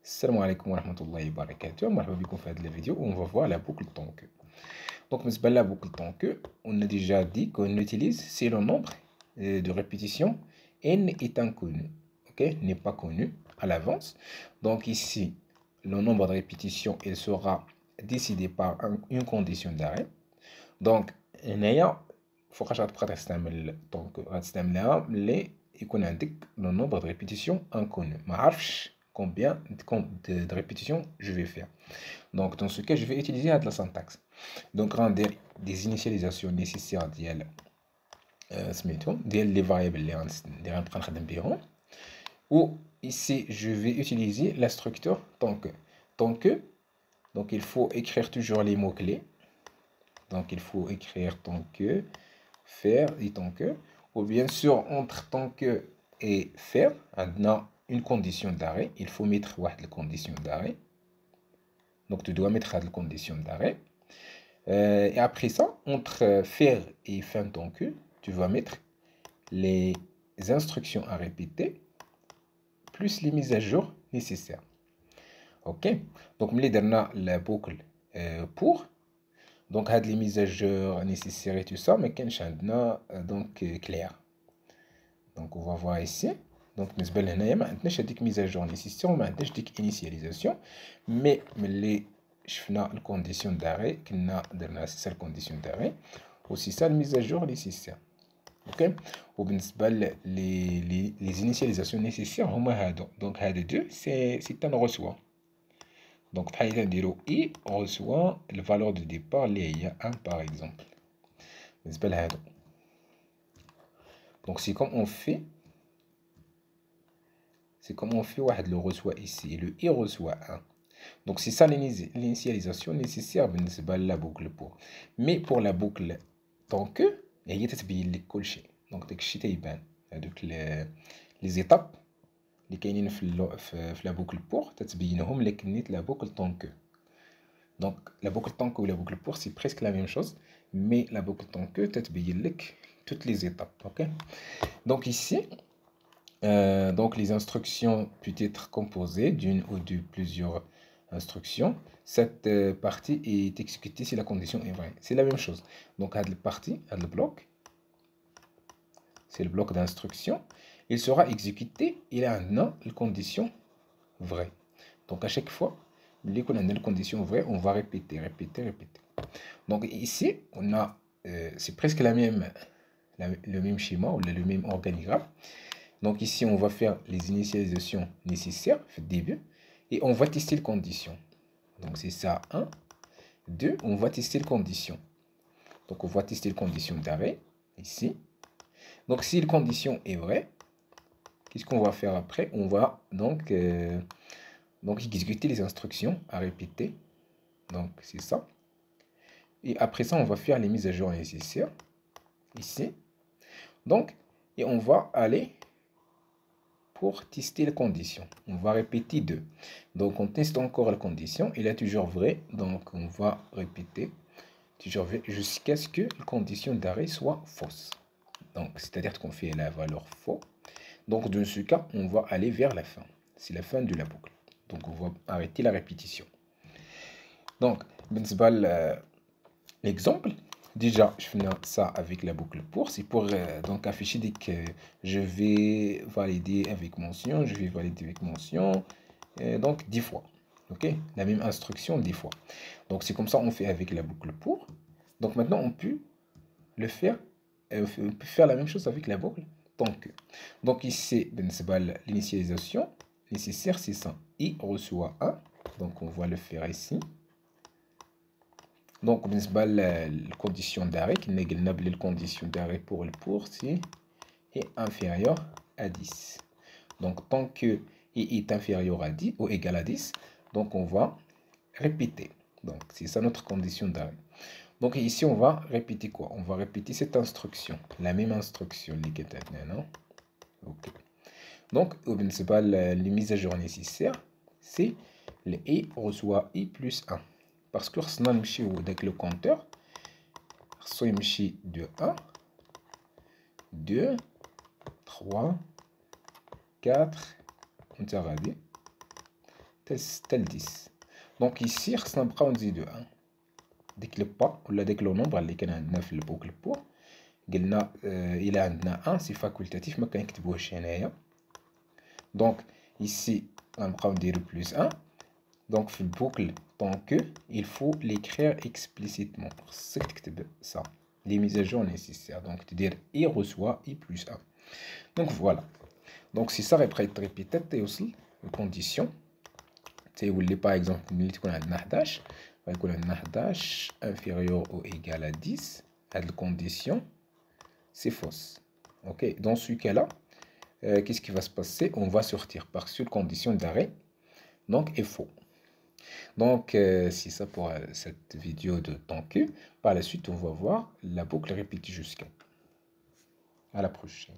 Salam alaikum wa rahmatullahi wa barakatuh. Marhaba bikoum في هذه la vidéo où on va voir la boucle tant que. Donc, بالنسبة la boucle tant que, on a déjà dit qu'on utilise c'est le nombre de répétitions. N est inconnu, ok, n'est pas connu à l'avance. Donc ici, le nombre de répétitions, il sera décidé par une condition d'arrêt. Donc, il faut que tu donc يكون عندك le nombre de répétitions inconnu. ما عرفش combien de répétitions je vais faire. Donc, dans ce cas, je vais utiliser la syntaxe. Donc, rendre des initialisations nécessaires ديال les variables اللي غنخدم بهم. Ou ici, je vais utiliser la structure tant que. Tant que, donc il faut écrire toujours les mots-clés. Donc, il faut écrire tant que, faire et tant que. Ou bien sûr, entre tant que et faire, on a une condition d'arrêt. Il faut mettre une condition d'arrêt. Donc, tu dois mettre la condition d'arrêt. Et après ça, entre faire et fin tant que, tu vas mettre les instructions à répéter plus les mises à jour nécessaires. Ok? Donc, nous avons la boucle pour. Donc, les mises à jour nécessaires et tout ça, mais donc clair. Donc, on va voir ici. Donc, nous avons une mise à jour nécessaire, on a une initialisation, mais les conditions d'arrêt, c'est la condition d'arrêt, aussi ça, la mise à jour nécessaire. Ok? Les initialisations nécessaires, donc, deux, c'est un reçoit. Donc, I reçoit la valeur de départ, il y a 1 par exemple. Donc, c'est comme on fait le reçoit ici. Le I reçoit 1. Donc, c'est ça l'initialisation nécessaire pour la boucle pour. Mais pour la boucle tant que, il y a des colchés. Donc, les étapes اللي كاينين في la boucle pour تتبينهم لك نيت la boucle tant que. Donc la boucle tant que ou la boucle pour c'est presque la même chose, mais la boucle tant que تتبين لك toutes les étapes, ok? Donc ici, donc les instructions peuvent être composées d'une ou de plusieurs instructions. Cette partie est exécutée si la condition est vraie. C'est la même chose. Donc à la partie, à le bloc, c'est le bloc d'instruction. Il sera exécuté, il a une condition vraie. Donc à chaque fois, dès qu'on a une condition vraie, on va répéter. Donc ici, on a, c'est presque le même schéma ou le même organigramme. Donc ici, on va faire les initialisations nécessaires au début et on va tester les conditions. Donc c'est ça, 1, 2, on va tester les conditions. Donc on va tester les conditions d'arrêt ici. Donc si la condition est vraie, qu'est-ce qu'on va faire après? On va donc exécuter les instructions à répéter. Donc c'est ça. Et après ça, on va faire les mises à jour nécessaires ici. Donc, et on va aller pour tester les conditions. On va répéter 2. Donc on teste encore la condition. Il est toujours vrai. Donc on va répéter toujours vrai jusqu'à ce que la condition d'arrêt soit fausse. Donc c'est-à-dire qu'on fait la valeur faux. Donc dans ce cas, on va aller vers la fin. C'est la fin de la boucle. Donc on va arrêter la répétition. Donc, l'exemple, déjà, je fais ça avec la boucle pour. C'est pour donc afficher dès que je vais valider avec mention, je vais valider avec mention, donc 10 fois. Ok, la même instruction 10 fois. Donc c'est comme ça on fait avec la boucle pour. Donc maintenant on peut le faire, on peut faire la même chose avec la boucle tant que. Donc ici, l'initialisation nécessaire c'est ça. I reçoit 1. Donc on va le faire ici. Donc, la condition d'arrêt, qui n'est pas la condition d'arrêt pour le pour, c'est inférieur à 10. Donc, tant que i est inférieur à 10 ou égal à 10, donc on va répéter. Donc, c'est ça notre condition d'arrêt. Donc, ici, on va répéter quoi? On va répéter cette instruction, la même instruction. Ok. Donc, les mises à jour nécessaires, c'est le i reçoit i plus 1. Parce que avec le compteur, de 1, 2, 3, 4, on tel 10. Donc ici, on va prendre 1. Dès que le pas, ou dès que le nombre اللي كان عندنا في البوكل pour, قلنا il a عندنا 1, c'est facultatif, ما كنكتبوهش هنايا. Donc ici, on va prendre plus 1. Donc في البوكل tant que, il faut l'écrire explicitement. C'est ça. Les mises à jour nécessaires. Donc tu dire i reçoit i plus 1. Donc voilà. Donc si ça répète, et aussi une condition. C'est par exemple, nous avons 11, on a 11 inférieur ou égal à 10. Cette condition, c'est fausse. Ok, dans ce cas-là, qu'est-ce qui va se passer? On va sortir par cette condition d'arrêt. Donc, est faux. Donc, c'est ça pour cette vidéo de tant que. Par la suite, on va voir la boucle répétée jusqu'à. À la prochaine.